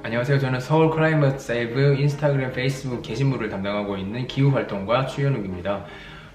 안녕하세요. 저는 서울 클라이머트 세이브 인스타그램, 페이스북 게시물을 담당하고 있는 기후활동가 추현욱입니다.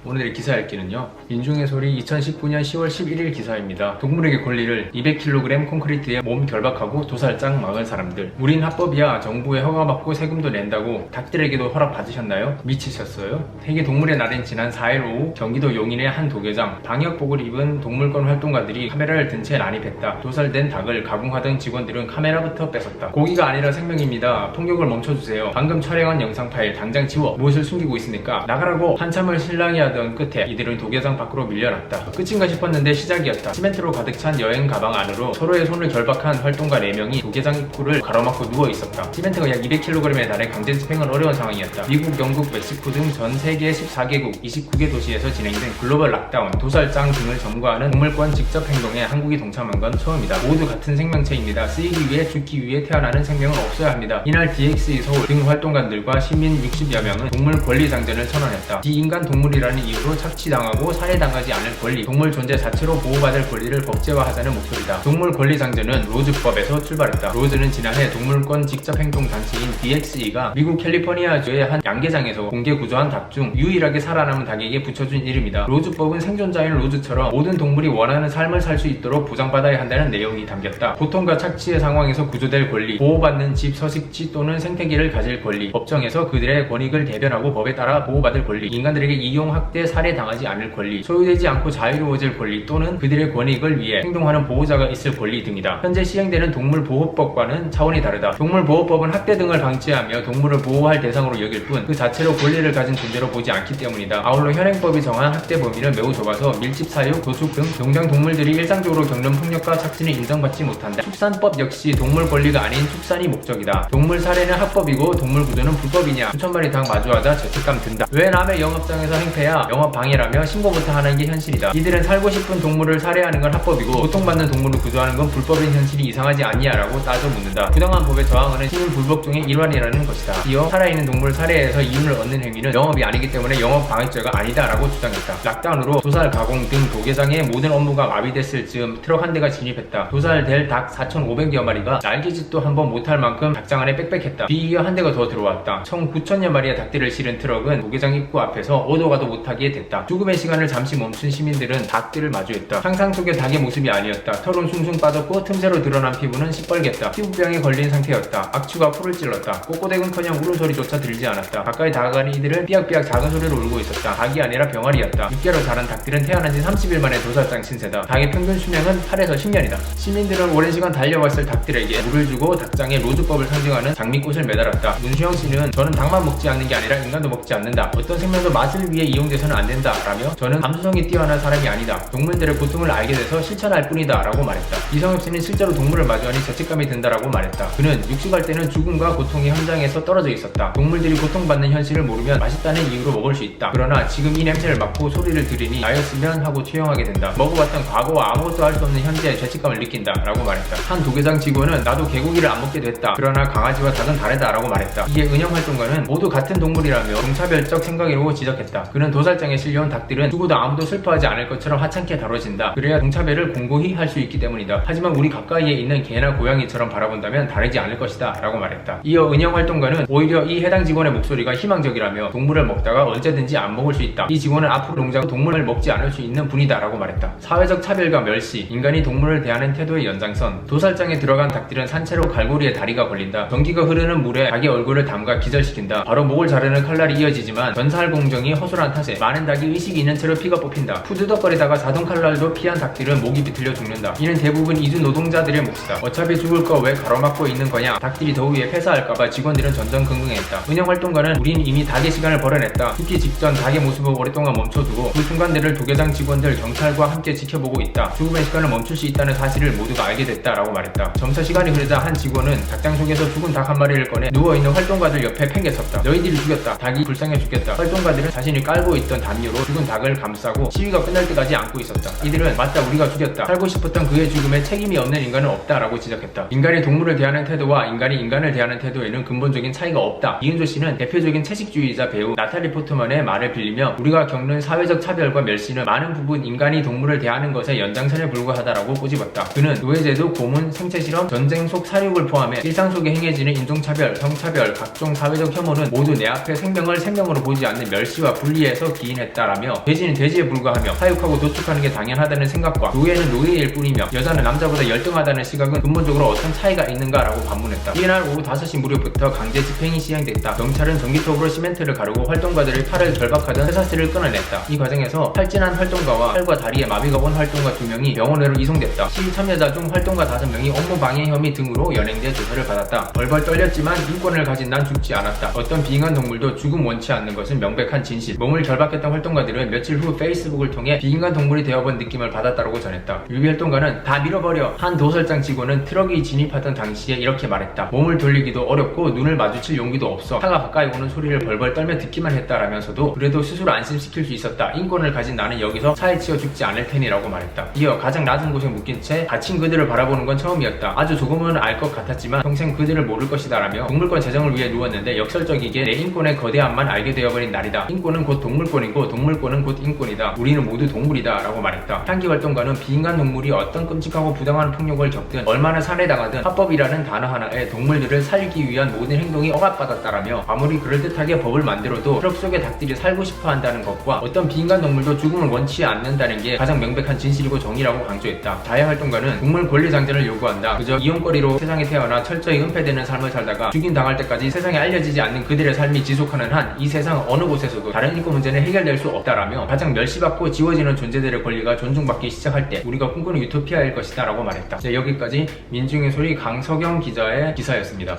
오늘의 기사 읽기는요, 민중의 소리 2019년 10월 11일 기사입니다. 동물에게 권리를 200kg 콘크리트에 몸 결박하고 도살장 막은 사람들. 우린 합법이야. 정부에 허가받고 세금도 낸다고 닭들에게도 허락 받으셨나요? 미치셨어요? 세계 동물의 날인 지난 4일 오후 경기도 용인의 한 도계장, 방역복을 입은 동물권 활동가들이 카메라를 든 채 난입했다. 도살된 닭을 가공하던 직원들은 카메라부터 뺏었다. 고기가 아니라 생명입니다. 폭력을 멈춰주세요. 방금 촬영한 영상 파일 당장 지워. 무엇을 숨기고 있습니까? 나가라고. 한참을 실랑이 하던 끝에 이들은 도계장 밖으로 밀려났다. 끝인가 싶었는데 시작이었다. 시멘트로 가득 찬 여행 가방 안으로 서로의 손을 결박한 활동가 4명이 도계장 입구를 가로막고 누워 있었다. 시멘트가 약 200kg에 달해 강제 집행은 어려운 상황이었다. 미국, 영국, 멕시코 등 전 세계 14개국 29개 도시에서 진행된 글로벌 락다운, 도살장 등을 점거하는 동물권 직접 행동에 한국이 동참한 건 처음이다. 모두 같은 생명체입니다. 쓰이기 위해 죽기 위해 태어나는 생명은 없어야 합니다. 이날 DXE 서울 등 활동가들과 시민 60여 명은 동물 권리 장전을 선언했다. 비인간 동물이라는 이유로 착취당하고 살해당하지 않을 권리, 동물 존재 자체로 보호받을 권리를 법제화하자는 목소리다. 동물 권리 장전은 로즈법에서 출발했다. 로즈는 지난해 동물권 직접 행동 단체인 DXE가 미국 캘리포니아주의 한 양계장에서 공개 구조한 닭 중 유일하게 살아남은 닭에게 붙여준 이름이다. 로즈법은 생존자인 로즈처럼 모든 동물이 원하는 삶을 살 수 있도록 보장받아야 한다는 내용이 담겼다. 고통과 착취의 상황에서 구조될 권리, 보호받는 집, 서식지 또는 생태계를 가질 권리, 법정에서 그들의 권익을 대변하고 법에 따라 보호받을 권리, 인간들에게 이용, 학대, 살해당하지 않을 권리, 소유되지 않고 자유로워질 권리 또는 그들의 권익을 위해 행동하는 보호자가 있을 권리 등이다. 현재 시행되는 동물보호법과는 차원이 다르다. 동물보호법은 학대 등을 방치하며 동물을 보호할 대상으로 여길 뿐 그 자체로 권리를 가진 존재로 보지 않기 때문이다. 아울러 현행법이 정한 학대 범위는 매우 좁아서 밀집 사육, 도축 등 농장 동물들이 일상적으로 겪는 폭력과 착취는 인정받지 못한다. 축산법 역시 동물 권리가 아닌 축산이 목적이다. 동물 살해는 합법이고 동물 구조는 불법이냐? 수천 마리 닭 마주하자 죄책감 든다. 왜 남의 영업장에서 행패야? 영업 방해라며 신고부터 하는 게 현실이다. 이들은 살고 싶은 동물을 살해하는 건 합법이고 고통받는 동물을 구조하는 건 불법인 현실이 이상하지 않냐라고 따져 묻는다. 부당한 법에 저항하는 시민 불복종의 일환이라는 것이다. 이어 살아있는 동물 살해에서 이윤을 얻는 행위는 영업이 아니기 때문에 영업 방해죄가 아니다라고 주장했다. 락다운으로 도살, 가공 등 도계장의 모든 업무가 마비됐을 즈음 트럭 한 대가 진입했다. 도살될 닭 4,500여 마리가 날개짓도 한번 못할 만큼 닭장 안에 빽빽했다. 뒤이어 한 대가 더 들어왔다. 총 9,000여 마리의 닭들을 실은 트럭은 도계장 입구 앞에서 오도 가도 못하게 됐다. 죽음의 시간을 잠시 멈춘 시민들은 닭들을 마주했다. 상상 속의 닭의 모습이 아니었다. 털은 숭숭 빠졌고 틈새로 드러난 피부는 시뻘갰다. 피부병에 걸린 상태였다. 악취가 코를 찔렀다. 꼬꼬댁은커녕 울음소리조차 들리지 않았다. 가까이 다가가는 이들은 삐약삐약 작은 소리로 울고 있었다. 닭이 아니라 병아리였다. 6개월 자란 닭들은 태어난 지 30일 만에 도살장 신세다. 닭의 평균 수명은 8에서 10년이다. 시민들은 오랜 시간 달려왔을 닭들에게 물을 주고 닭장에 로즈법을 상징하는 장미꽃을 매달았다. 문수영 씨는 저는 닭만 먹지 않는 게 아니라 인간도 먹지 않는다. 어떤 생명도 맛을 위해 이용돼서는 안 된다. 라며 저는 감수성이 뛰어난 사람이 아니다. 동물들의 고통을 알게 돼서 실천할 뿐이다. 라고 말했다. 이성엽 씨는 실제로 동물을 마주하니 죄책감이 든다라고 말했다. 그는 육식할 때는 죽음과 고통의 현장에서 떨어져 있었다. 동물들이 고통받는 현실을 모르면 맛있다는 이유로 먹을 수 있다. 그러나 지금 이 냄새를 맡고 소리를 들으니 나였으면 하고 투영하게 된다. 먹어봤던 과거와 아무것도 할 수 없는 현재의 죄책감을 느낀다. 라고 말했다. 한 도계장 직원은 나도 개고기를 안 먹게 됐다. 그러나 강아지와 닭은 다르다. 라고 말했다. 이에 은영활동가는 모두 같은 동물이라며 동차별적 생각이라고 지적했다. 그는 도살장에 실려온 닭들은 죽어도 아무도 슬퍼하지 않을 것처럼 하찮게 다뤄진다. 그래야 동차별을 공고히 할 수 있기 때문이다. 하지만 우리 가까이에 있는 개나 고양이처럼 바라본다면 다르지 않을 것이다. 라고 말했다. 이어 은영활동가는 오히려 이 해당 직원의 목소리가 희망적이라며 동물을 먹다가 언제든지 안 먹을 수 있다. 이 직원은 앞으로 농장 동물을 먹지 않을 수 있는 분이다. 라고 말했다. 사회적 차별과 멸시, 인간이 동물을 대하는 태도의 연장선. 도살장에 들어간 닭들은 산채로 갈고리에 다리가 걸린다. 전기가 흐르는 물에 닭의 얼굴을 담가 기절시킨다. 바로 목을 자르는 칼날이 이어지지만 전살 공정이 허술한 탓에 많은 닭이 의식이 있는 채로 피가 뽑힌다. 푸드덕거리다가 자동 칼날도 피한 닭들은 목이 비틀려 죽는다. 이는 대부분 이주 노동자들의 몫이다. 어차피 죽을 거 왜 가로막고 있는 거냐. 닭들이 더위에 폐사할까봐 직원들은 전전긍긍했다. 은영활동가는 우린 이미 닭의 시간을 벌어냈다. 죽기 직전 닭의 모습을 오랫동안 멈춰두고 그 순간들을 도계장 직원들, 경찰과 함께 지켜보고 있다. 죽음의 시간을 멈출 수 있다는 사실을 모두가 알게 됐다라고 말했다. 점차 시간이 흐르자 한 직원은 닭장 속에서 죽은 닭 한 마리를 꺼내 누워있는 활동가들 옆에 팽개쳤다. 너희들이 죽였다. 닭이 불쌍해 죽겠다. 활동가들은 자신이 깔고 있던 없던 담요로 죽은 닭을 감싸고 시위가 끝날 때까지 안고 있었다. 이들은 맞다, 우리가 죽였다, 살고 싶었던 그의 죽음에 책임이 없는 인간은 없다라고 지적했다. 인간이 동물을 대하는 태도와 인간이 인간을 대하는 태도에는 근본적인 차이가 없다. 이은조 씨는 대표적인 채식주의자 배우 나탈리 포트만의 말을 빌리며 우리가 겪는 사회적 차별과 멸시는 많은 부분 인간이 동물을 대하는 것의 연장선에 불과하다라고 꼬집었다. 그는 노예제도, 고문, 생체실험, 전쟁 속 사육을 포함해 일상 속에 행해지는 인종차별, 성차별, 각종 사회적 혐오는 모두 내 앞에 생명을 생명으로 보지 않는 멸시와 분리에서 기인했다라며 돼지는 돼지에 불과하며 사육하고 도축하는 게 당연하다는 생각과 노예는 노예일 뿐이며 여자는 남자보다 열등하다는 시각은 근본적으로 어떤 차이가 있는가라고 반문했다. 이날 오후 5시 무렵부터 강제 집행이 시행됐다. 경찰은 전기톱으로 시멘트를 가르고 활동가들의 팔을 결박하던 쇠사슬을 끊어냈다. 이 과정에서 탈진한 활동가와 팔과 다리에 마비가 온 활동가 2명이 병원으로 이송됐다. 시위 참여자 중 활동가 5명이 업무방해 혐의 등으로 연행돼 조사를 받았다. 벌벌 떨렸지만 인권을 가진 난 죽지 않았다. 어떤 비인간 동물도 죽음 원치 않는 것은 명백한 진실. 몸을 결박했던 활동가들은 며칠 후 페이스북을 통해 비인간 동물이 되어본 느낌을 받았다고 전했다. 뮤비 활동가는 다 밀어버려. 한 도설장 직원은 트럭이 진입하던 당시에 이렇게 말했다. 몸을 돌리기도 어렵고 눈을 마주칠 용기도 없어. 차가 가까이 오는 소리를 벌벌 떨며 듣기만 했다라면서도 그래도 스스로 안심시킬 수 있었다. 인권을 가진 나는 여기서 차에 치여 죽지 않을 테니라고 말했다. 이어 가장 낮은 곳에 묶인 채 다친 그들을 바라보는 건 처음이었다. 아주 조금은 알 것 같았지만 평생 그들을 모를 것이다라며 동물권 제정을 위해 누웠는데 역설적이게 내 인권의 거대함만 알게 되어버린 날이다. 인권은 곧 동물권이고 동물권은 곧 인권이다. 우리는 모두 동물이다 라고 말했다. 향기 활동가는 비인간 동물이 어떤 끔찍하고 부당한 폭력을 겪든 얼마나 살해당하든 합법이라는 단어 하나에 동물들을 살기 위한 모든 행동이 억압받았다라며 아무리 그럴듯하게 법을 만들어도 트럭 속의 닭들이 살고 싶어 한다는 것과 어떤 비인간 동물도 죽음을 원치 않는다는 게 가장 명백한 진실이고 정의라고 강조했다. 자해 활동가는 동물 권리 장전을 요구한다. 그저 이용거리로 세상에 태어나 철저히 은폐되는 삶을 살다가 죽임 당할 때까지 세상에 알려지지 않는 그들의 삶이 지속하는 한 이 세상 어느 곳에서도 다른 인권 문제는 해결될 수 없다라며 가장 멸시받고 지워지는 존재들의 권리가 존중받기 시작할 때 우리가 꿈꾸는 유토피아일 것이다 라고 말했다. 여기까지 민중의 소리 강석영 기자의 기사였습니다.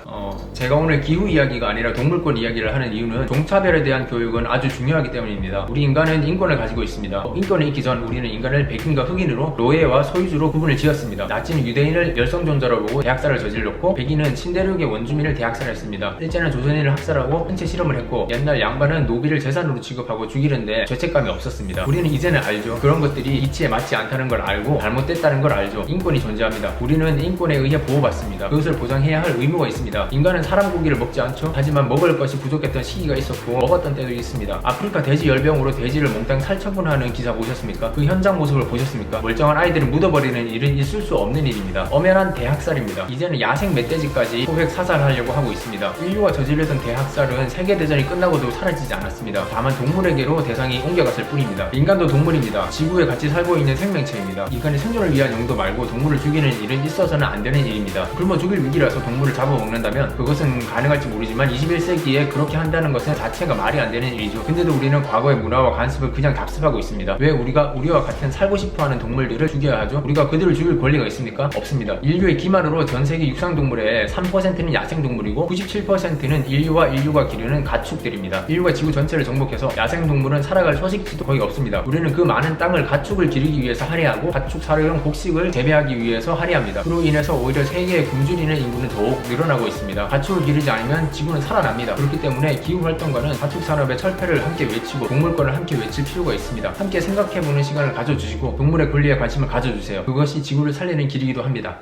제가 오늘 기후 이야기가 아니라 동물권 이야기를 하는 이유는 종차별에 대한 교육은 아주 중요하기 때문입니다. 우리 인간은 인권을 가지고 있습니다. 인권이 있기 전 우리는 인간을 백인과 흑인으로 노예와 소유주로 구분을 지었습니다. 나치는 유대인을 열성존자로 보고 대학살을 저질렀고 백인은 신대륙의 원주민을 대학살했습니다. 일제는 조선인을 학살하고 신체 실험을 했고 옛날 양반은 노비를 재산으로 취급하고 죽이는데 죄책감이 없었습니다. 우리는 이제는 알죠. 그런 것들이 이치에 맞지 않다는 걸 알고 잘못됐다는 걸 알죠. 인권이 존재합니다. 우리는 인권에 의해 보호받습니다. 그것을 보장해야 할 의무가 있습니다. 인간은 사람 고기를 먹지 않죠. 하지만 먹을 것이 부족했던 시기가 있었고 먹었던 때도 있습니다. 아프리카 돼지 열병으로 돼지를 몽땅 살처분하는 기사 보셨습니까? 그 현장 모습을 보셨습니까? 멀쩡한 아이들을 묻어버리는 일은 있을 수 없는 일입니다. 엄연한 대학살입니다. 이제는 야생 멧돼지까지 소획 사살하려고 하고 있습니다. 인류가 저질렀던 대학살은 세계대전이 끝나고도 사라지지 않았습니다. 다만 동물에게로 대상이 옮겨갔을 뿐입니다. 인간도 동물입니다. 지구에 같이 살고 있는 생명체입니다. 인간의 생존을 위한 용도 말고 동물을 죽이는 일은 있어서는 안 되는 일입니다. 굶어 죽일 위기라서 동물을 잡아먹는다면 그것은 가능할지 모르지만 21세기에 그렇게 한다는 것은 자체가 말이 안 되는 일이죠. 근데도 우리는 과거의 문화와 관습을 그냥 답습하고 있습니다. 왜 우리가 우리와 같은 살고 싶어하는 동물들을 죽여야 하죠? 우리가 그들을 죽일 권리가 있습니까? 없습니다. 인류의 기만으로 전 세계 육상동물의 3%는 야생동물이고 97%는 인류가 기르는 가축들입니다. 인류가 지구 전체를 정복해서 야생동물은 살아갈 서식지도 거의 없습니다. 우리는 그 많은 땅을 가축을 기르기 위해서 할애하고 가축 사료용 곡식을 재배하기 위해서 할애합니다. 그로 인해서 오히려 세계의 굶주리는 인구는 더욱 늘어나고 있습니다. 가축을 기르지 않으면 지구는 살아납니다. 그렇기 때문에 기후활동가는 가축 산업의 철폐를 함께 외치고 동물권을 함께 외칠 필요가 있습니다. 함께 생각해보는 시간을 가져주시고 동물의 권리에 관심을 가져주세요. 그것이 지구를 살리는 길이기도 합니다.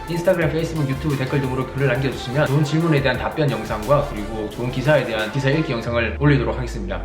인스타그램, 페이스북, 유튜브 댓글 등으로 글을 남겨주시면 좋은 질문에 대한 답변 영상과 그리고 좋은 기사에 대한 기사 읽기 영상을 올리도록 하겠습니다.